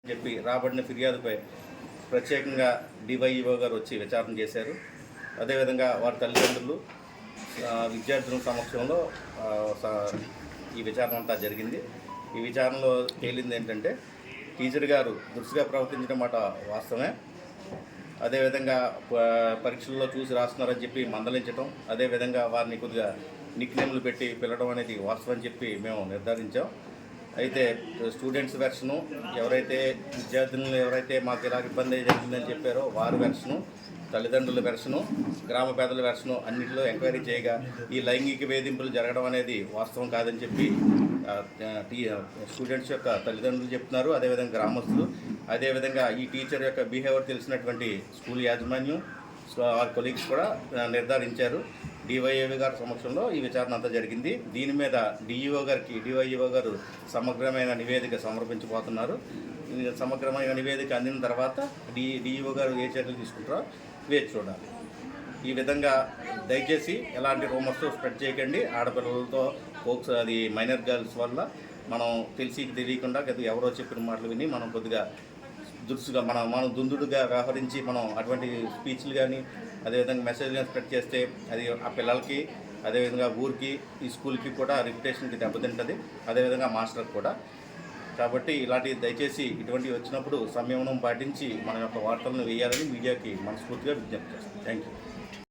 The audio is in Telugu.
చెప్పి రాబడిన ఫిర్యాదుపై ప్రత్యేకంగా డివైఈఓ గారు వచ్చి విచారణ చేశారు. అదేవిధంగా వారి తల్లిదండ్రులు విద్యార్థుల సమక్షంలో ఈ విచారణ అంతా జరిగింది. ఈ విచారణలో తేలింది ఏంటంటే టీచర్ గారు దురుసుగా ప్రవర్తించడం మాట వాస్తవమే. అదేవిధంగా పరీక్షల్లో చూసి రాస్తున్నారని చెప్పి మందలించడం, అదేవిధంగా వారిని కొద్దిగా నిక్నేమ్లు పెట్టి పిలవడం అనేది వాస్తవం అని చెప్పి మేము నిర్ధారించాం. అయితే స్టూడెంట్స్ వెర్షను, విద్యార్థులను మాకు ఇలా ఇబ్బంది జరిగిందని చెప్పారో వారి వెర్షను, తల్లిదండ్రుల వెర్షను, గ్రామ పేదల వెర్షను అన్నింటిలో ఎంక్వైరీ చేయగా ఈ లైంగిక వేధింపులు జరగడం అనేది వాస్తవం కాదని చెప్పి స్టూడెంట్స్ యొక్క తల్లిదండ్రులు చెప్తున్నారు. అదేవిధంగా గ్రామస్తులు, అదేవిధంగా ఈ టీచర్ యొక్క బిహేవియర్ తెలిసినటువంటి స్కూల్ యాజమాన్యం, వారి కొలీగ్స్ కూడా నిర్ధారించారు. డివైఓ గారి సమక్షంలో ఈ విచారణ అంతా జరిగింది. దీని మీద డివైఓ గారు సమగ్రమైన నివేదిక సమర్పించబోతున్నారు. సమగ్రమైన నివేదిక అందిన తర్వాత డిఈఓ గారు ఏ చర్యలు తీసుకుంటారో వేచి చూడాలి. ఈ విధంగా దయచేసి ఎలాంటి రూమర్స్ స్ప్రెడ్ చేయకండి. ఆడపిల్లలతో ఫోక్స్ అది మైనర్ గర్ల్స్ వల్ల మనం తెలియకుండా ఎవరో చెప్పిన మాటలు విని మనం కొద్దిగా దురుసుగా మనం దుందుడుగా వ్యవహరించి మనం అటువంటి స్పీచ్లు కానీ అదేవిధంగా మెసేజ్లు స్ప్రెడ్ చేస్తే అది ఆ పిల్లలకి, అదేవిధంగా ఊరికి, ఈ స్కూల్కి కూడా రిప్యుటేషన్కి దెబ్బతింటుంది, అదేవిధంగా మాస్టర్కి కూడా. కాబట్టి దయచేసి ఇటువంటివి వచ్చినప్పుడు సంయమనం పాటించి మన యొక్క వార్తలను వేయాలని మీడియాకి మనస్ఫూర్తిగా విజ్ఞప్తి చేస్తాం. Thank you.